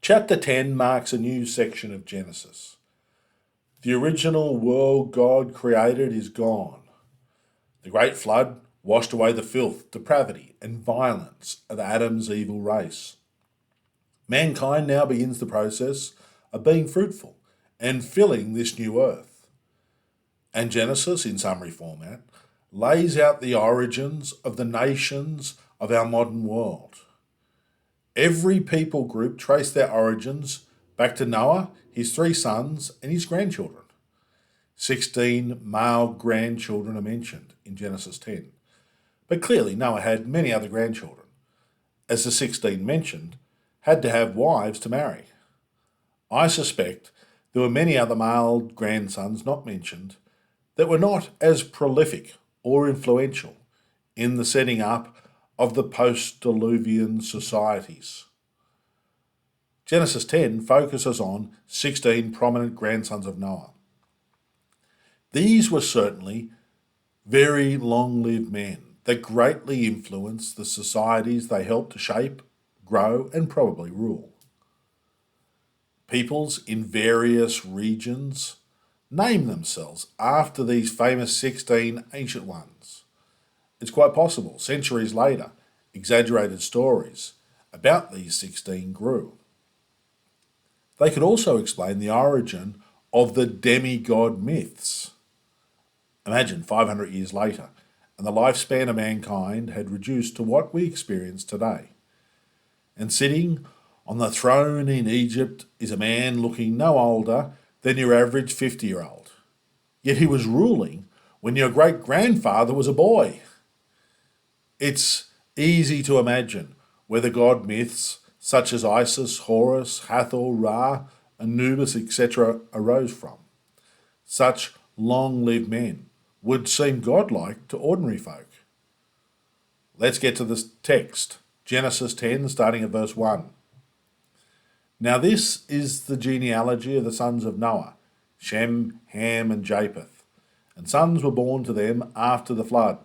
Chapter 10 marks a new section of Genesis. The original world God created is gone. The great flood washed away the filth, depravity, and violence of Adam's evil race. Mankind now begins the process of being fruitful and filling this new earth. And Genesis, in summary format, lays out the origins of the nations of our modern world. Every people group traced their origins back to Noah, his 3 sons, and his grandchildren. 16 male grandchildren are mentioned in Genesis 10. But clearly Noah had many other grandchildren, as the 16 mentioned had to have wives to marry. I suspect there were many other male grandsons not mentioned that were not as prolific or influential in the setting up of the post-Diluvian societies. Genesis 10 focuses on 16 prominent grandsons of Noah. These were certainly very long-lived men that greatly influenced the societies they helped to shape, grow, and probably rule. Peoples in various regions name themselves after these famous 16 ancient ones. It's quite possible, centuries later, exaggerated stories about these 16 grew. They could also explain the origin of the demigod myths. Imagine 500 years later, and the lifespan of mankind had reduced to what we experience today. And sitting on the throne in Egypt is a man looking no older than your average 50-year-old. Yet he was ruling when your great-grandfather was a boy. It's easy to imagine where the god myths such as Isis, Horus, Hathor, Ra, Anubis, etc. arose from. Such long-lived men would seem godlike to ordinary folk. Let's get to this text, Genesis 10, starting at verse 1. Now this is the genealogy of the sons of Noah, Shem, Ham, and Japheth, and sons were born to them after the flood.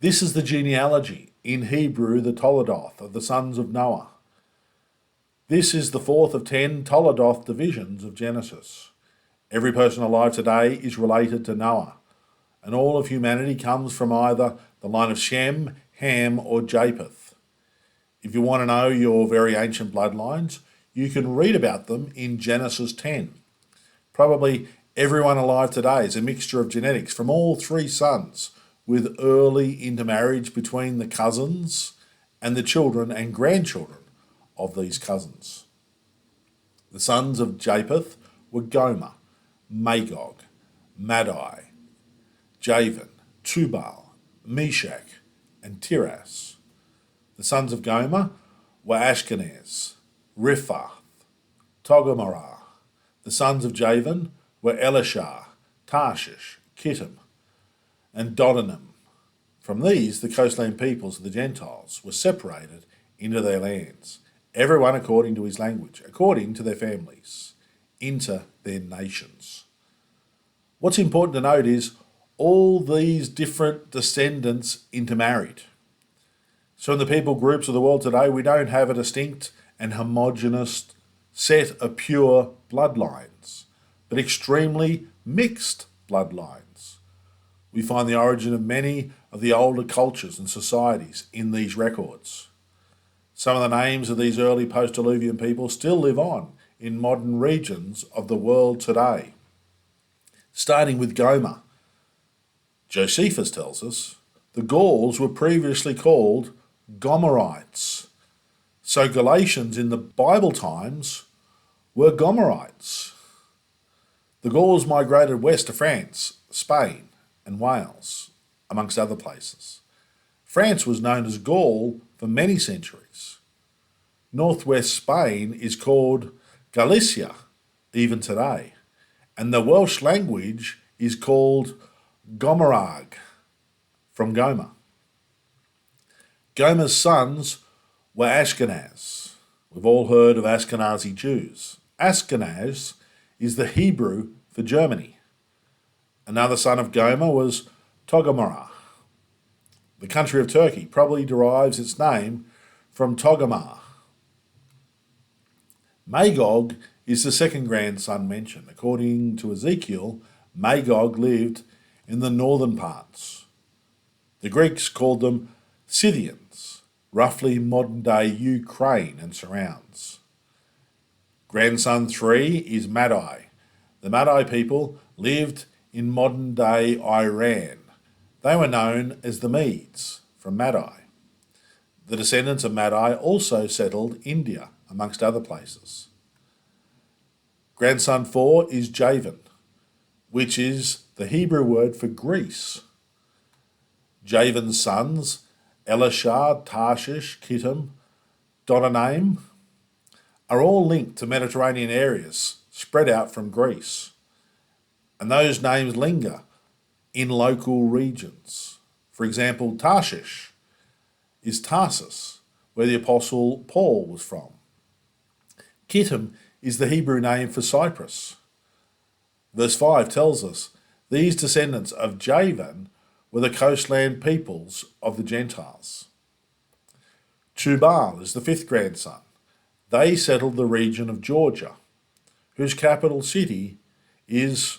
This is the genealogy, in Hebrew the Toledoth, of the sons of Noah. This is the 4th of 10 Toledoth divisions of Genesis. Every person alive today is related to Noah, and all of humanity comes from either the line of Shem, Ham, or Japheth. If you want to know your very ancient bloodlines, you can read about them in Genesis 10. Probably everyone alive today is a mixture of genetics from all 3 sons, with early intermarriage between the cousins and the children and grandchildren of these cousins. The sons of Japheth were Gomer, Magog, Madai, Javan, Tubal, Meshach, and Tiras. The sons of Gomer were Ashkenaz, Riphath, Togarmah. The sons of Javan were Elishah, Tarshish, Kittim, and Dodanim. From these, the coastland peoples of the Gentiles were separated into their lands, everyone according to his language, according to their families, into their nations. What's important to note is all these different descendants intermarried. So in the people groups of the world today, we don't have a distinct and homogeneous set of pure bloodlines, but extremely mixed bloodlines. We find the origin of many of the older cultures and societies in these records. Some of the names of these early post-Diluvian people still live on in modern regions of the world today. Starting with Gomer. Josephus tells us the Gauls were previously called Gomerites. So Galatians in the Bible times were Gomerites. The Gauls migrated west to France, Spain, and Wales, amongst other places. France was known as Gaul for many centuries. Northwest Spain is called Galicia, even today, and the Welsh language is called Gomerag, from Gomer. Gomer's sons were Ashkenaz. We've all heard of Ashkenazi Jews. Ashkenaz is the Hebrew for Germany. Another son of Gomer was Togarmah. The country of Turkey probably derives its name from Togarmah. Magog is the second grandson mentioned. According to Ezekiel, Magog lived in the northern parts. The Greeks called them Scythians, roughly modern-day Ukraine and surrounds. Grandson 3 is Madai. The Madai people lived in modern-day Iran. They were known as the Medes, from Madai. The descendants of Madai also settled India, amongst other places. Grandson 4 is Javan, which is the Hebrew word for Greece. Javan's sons, Elishah, Tarshish, Kittim, Dodonaim, are all linked to Mediterranean areas spread out from Greece. And those names linger in local regions. For example, Tarshish is Tarsus, where the Apostle Paul was from. Kittim is the Hebrew name for Cyprus. Verse 5 tells us these descendants of Javan were the coastland peoples of the Gentiles. Tubal is the fifth grandson. They settled the region of Georgia, whose capital city is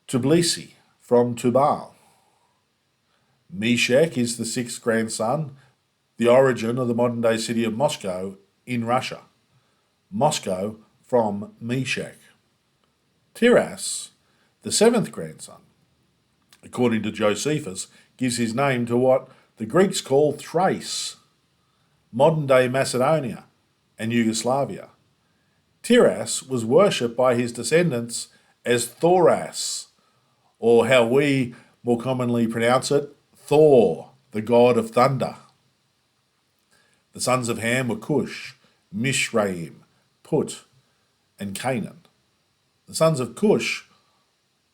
Tbilisi, from Tubal. Meshech is the sixth grandson, the origin of the modern-day city of Moscow in Russia. Moscow from Meshech. Tiras, the seventh grandson, according to Josephus, gives his name to what the Greeks call Thrace, modern-day Macedonia and Yugoslavia. Tiras was worshipped by his descendants as Thoras, or how we more commonly pronounce it, Thor, the god of thunder. The sons of Ham were Cush, Mishraim, Put, and Canaan. The sons of Cush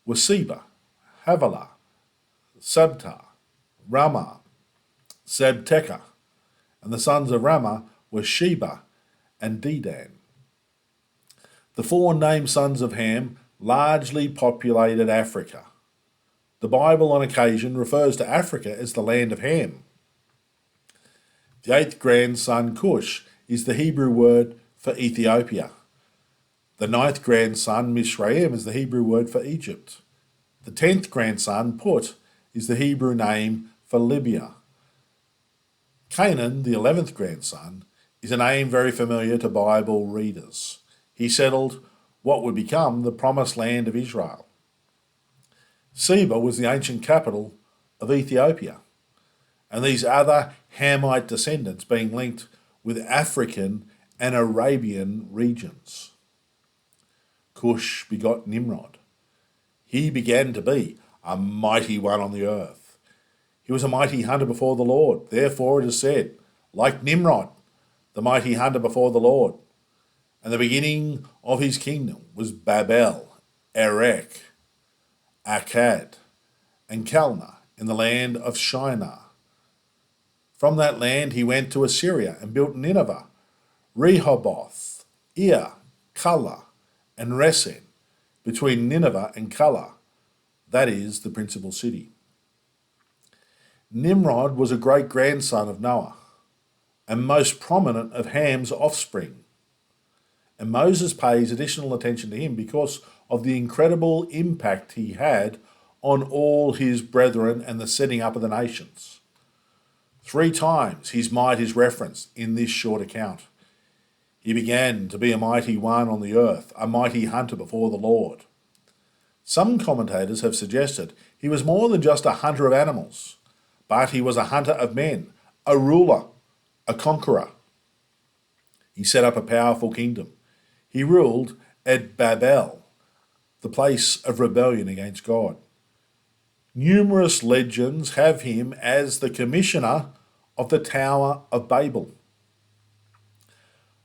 were Seba, Havilah, Sabta, Ramah, Sabteca, and the sons of Ramah were Sheba and Dedan. The four named sons of Ham largely populated Africa. The Bible on occasion refers to Africa as the land of Ham. The eighth grandson, Cush, is the Hebrew word for Ethiopia. The ninth grandson, Mishraim, is the Hebrew word for Egypt. The 10th grandson, Put, is the Hebrew name for Libya. Canaan, the 11th grandson, is a name very familiar to Bible readers. He settled what would become the promised land of Israel. Seba was the ancient capital of Ethiopia, and these other Hamite descendants being linked with African and Arabian regions. Cush begot Nimrod. He began to be a mighty one on the earth. He was a mighty hunter before the Lord. Therefore it is said, like Nimrod, the mighty hunter before the Lord. And the beginning of his kingdom was Babel, Erech, Akkad, and Calneh in the land of Shinar. From that land he went to Assyria and built Nineveh, Rehoboth, Ir, Calah, and Resen, between Nineveh and Calah, that is, the principal city. Nimrod was a great-grandson of Noah, and most prominent of Ham's offspring. And Moses pays additional attention to him because of the incredible impact he had on all his brethren and the setting up of the nations. 3 times his might is referenced in this short account. He began to be a mighty one on the earth, a mighty hunter before the Lord. Some commentators have suggested he was more than just a hunter of animals, but he was a hunter of men, a ruler, a conqueror. He set up a powerful kingdom. He ruled at Babel, the place of rebellion against God. Numerous legends have him as the commissioner of the Tower of Babel.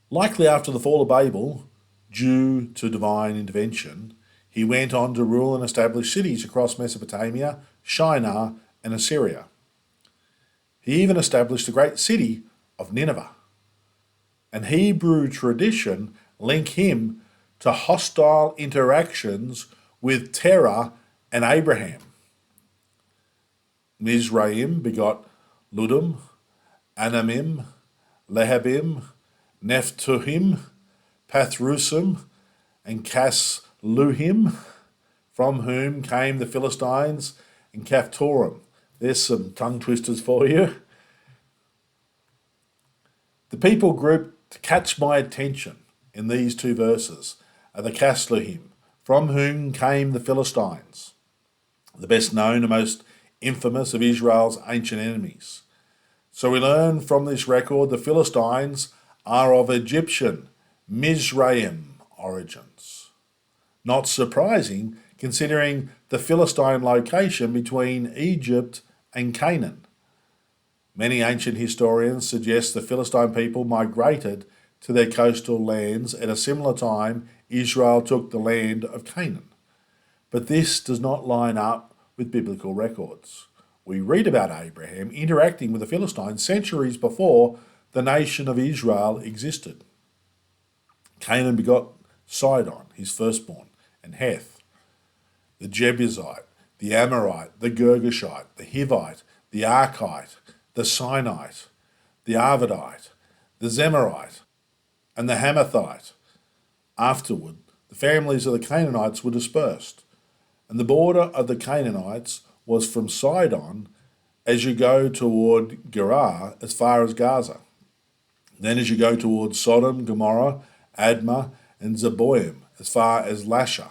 Likely after the fall of Babel, due to divine intervention, he went on to rule and establish cities across Mesopotamia, Shinar, and Assyria. He even established the great city of Nineveh. And Hebrew tradition link him to hostile interactions with Terah and Abraham. Mizraim begot Ludum, Anamim, Lehabim, Nephtuhim, Pathrusim and Casluhim, from whom came the Philistines, and Caphtorim. There's some tongue twisters for you. The people group to catch my attention in these two verses are the Casluhim, from whom came the Philistines, the best known and most infamous of Israel's ancient enemies. So we learn from this record the Philistines are of Egyptian, Mizraim origins. Not surprising, considering the Philistine location between Egypt and Canaan. Many ancient historians suggest the Philistine people migrated to their coastal lands at a similar time Israel took the land of Canaan. But this does not line up with biblical records. We read about Abraham interacting with the Philistines centuries before the nation of Israel existed. Canaan begot Sidon, his firstborn, and Heth, the Jebusite, the Amorite, the Girgashite, the Hivite, the Archite, the Sinite, the Arvadite, the Zemarite, and the Hamathite. Afterward, the families of the Canaanites were dispersed, and the border of the Canaanites was from Sidon as you go toward Gerar as far as Gaza. Then as you go towards Sodom, Gomorrah, Admah, and Zeboim as far as Lasha.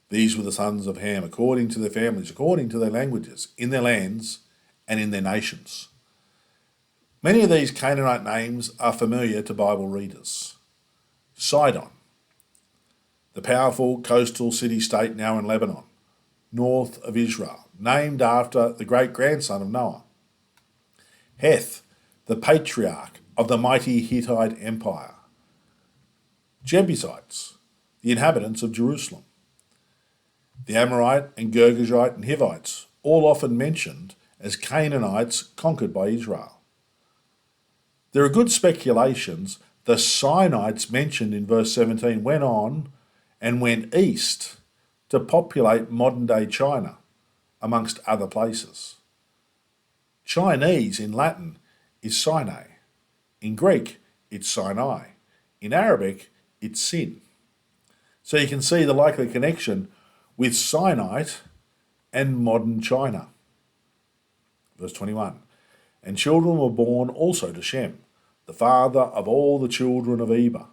These were the sons of Ham, according to their families, according to their languages, in their lands, and in their nations. Many of these Canaanite names are familiar to Bible readers. Sidon, the powerful coastal city-state now in Lebanon, north of Israel, named after the great-grandson of Noah. Heth, the patriarch of the mighty Hittite Empire. Jebusites, the inhabitants of Jerusalem. The Amorite and Girgashite and Hivites, all often mentioned as Canaanites conquered by Israel. There are good speculations the Sinites mentioned in verse 17 went on and went east to populate modern-day China, amongst other places. Chinese in Latin is Sinai. In Greek, it's Sinai. In Arabic, it's Sin. So you can see the likely connection with Sinite and modern China. Verse 21, and children were born also to Shem, the father of all the children of Eber,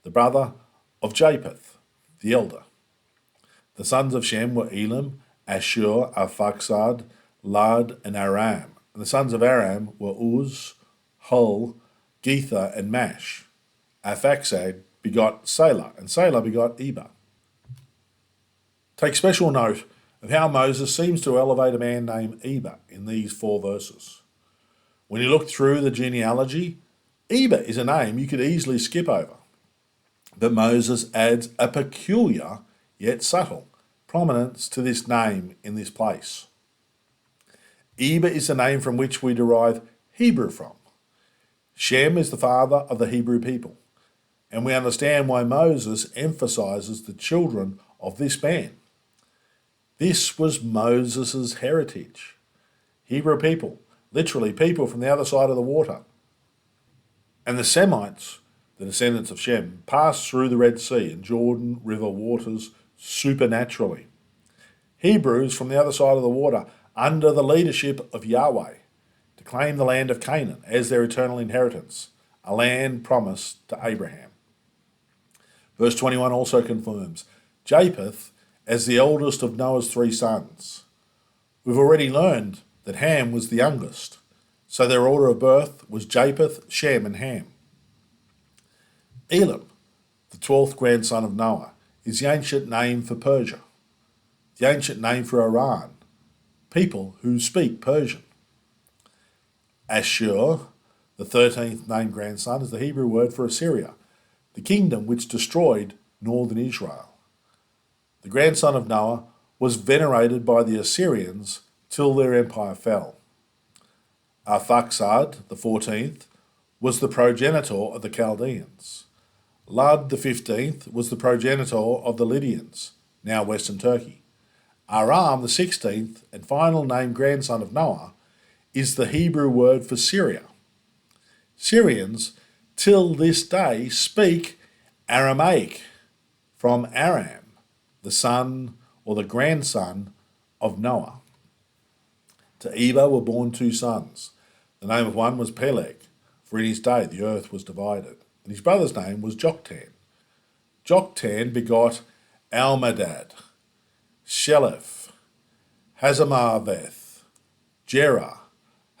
the brother of Japheth, the elder. The sons of Shem were Elam, Ashur, Arphaxad, Lud, and Aram. And the sons of Aram were Uz, Hul, Gether, and Mash. Arphaxad begot Selah, and Selah begot Eber. Take special note of how Moses seems to elevate a man named Eber in these 4 verses. When you look through the genealogy, Eber is a name you could easily skip over. But Moses adds a peculiar, yet subtle, prominence to this name in this place. Eber is the name from which we derive Hebrew from. Shem is the father of the Hebrew people, and we understand why Moses emphasizes the children of this man. This was Moses' heritage. Hebrew people, literally people from the other side of the water. And the Semites, the descendants of Shem, passed through the Red Sea and Jordan River waters supernaturally. Hebrews from the other side of the water, under the leadership of Yahweh, to claim the land of Canaan as their eternal inheritance, a land promised to Abraham. Verse 21 also confirms Japheth as the eldest of Noah's 3 sons. We've already learned that Ham was the youngest, so their order of birth was Japheth, Shem, and Ham. Elam, the 12th grandson of Noah, is the ancient name for Persia, the ancient name for Iran, people who speak Persian. Ashur, the 13th named grandson, is the Hebrew word for Assyria, the kingdom which destroyed northern Israel. The grandson of Noah was venerated by the Assyrians till their empire fell. Arphaxad, the 14th, was the progenitor of the Chaldeans. Lud, the 15th, was the progenitor of the Lydians, now western Turkey. Aram, the 16th and final named grandson of Noah, is the Hebrew word for Syria. Syrians, till this day, speak Aramaic, from Aram, the son or the grandson of Noah. To Eber were born 2 sons. The name of one was Peleg, for in his day the earth was divided, and his brother's name was Joktan. Joktan begot Almadad, Sheleph, Hazarmaveth, Jerah,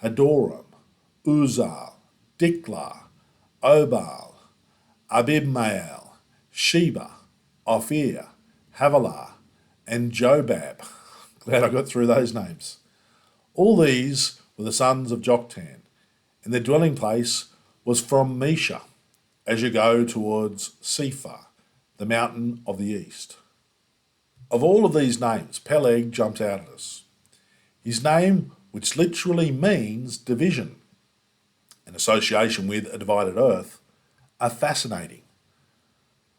Hadoram, Uzal, Diklah, Obal, Abibmael, Sheba, Ophir, Havilah, and Jobab. Glad I got through those names. All these were the sons of Joktan, and their dwelling place was from Mesha, as you go towards Sephar, the mountain of the east. Of all of these names, Peleg jumps out at us. His name, which literally means division, and association with a divided earth, are fascinating.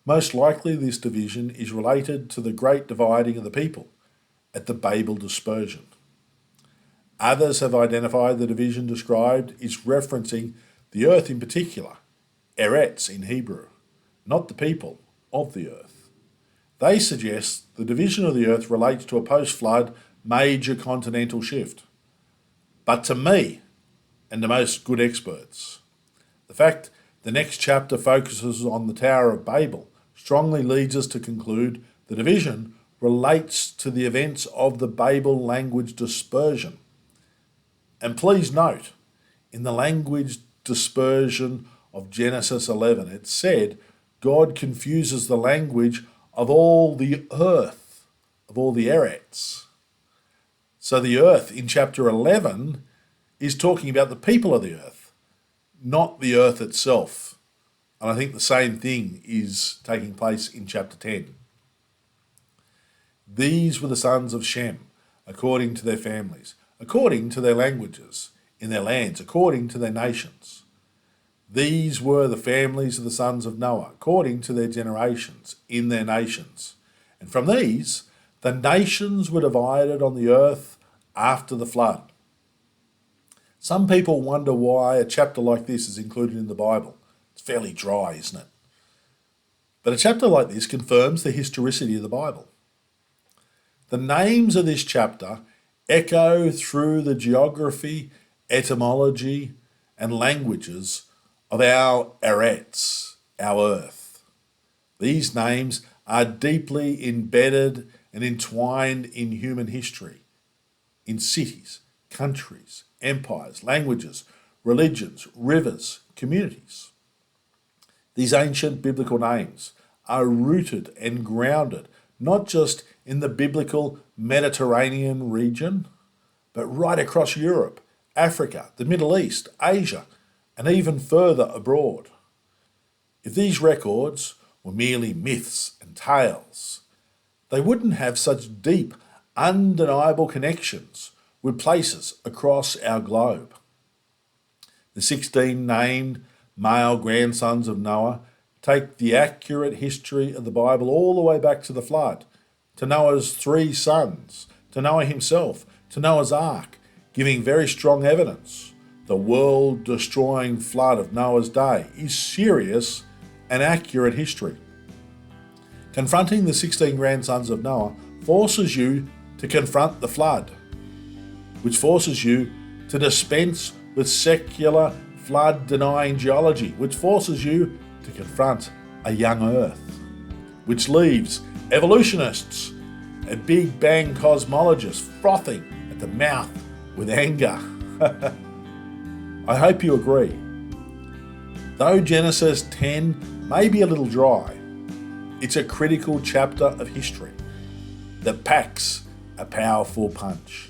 Most likely this division is related to the great dividing of the people at the Babel dispersion. Others have identified the division described is referencing the earth in particular, Eretz in Hebrew, not the people of the earth. They suggest the division of the earth relates to a post-flood major continental shift. But to me, and to most good experts, the fact the next chapter focuses on the Tower of Babel strongly leads us to conclude the division relates to the events of the Babel language dispersion. And please note, in the language dispersion of Genesis 11, it said God confuses the language of all the earth, of all the Eretz. So the earth in chapter 11 is talking about the people of the earth, not the earth itself. And I think the same thing is taking place in chapter 10. These were the sons of Shem, according to their families, according to their languages, in their lands, according to their nations. These were the families of the sons of Noah, according to their generations, in their nations. And from these, the nations were divided on the earth after the flood. Some people wonder why a chapter like this is included in the Bible. It's fairly dry, isn't it? But a chapter like this confirms the historicity of the Bible. The names of this chapter echo through the geography, etymology, and languages of our Eretz, our earth. These names are deeply embedded and entwined in human history, in cities, countries, empires, languages, religions, rivers, communities. These ancient biblical names are rooted and grounded not just in the biblical Mediterranean region, but right across Europe, Africa, the Middle East, Asia, and even further abroad. If these records were merely myths and tales, they wouldn't have such deep, undeniable connections with places across our globe. The 16 named male grandsons of Noah take the accurate history of the Bible all the way back to the flood, to Noah's 3 sons, to Noah himself, to Noah's ark, giving very strong evidence. The world-destroying flood of Noah's day is serious and accurate history. Confronting the 16 grandsons of Noah forces you to confront the flood, which forces you to dispense with secular flood-denying geology, which forces you to confront a young earth, which leaves evolutionists and Big Bang cosmologists frothing at the mouth with anger. I hope you agree. Though Genesis 10 may be a little dry, it's a critical chapter of history that packs a powerful punch.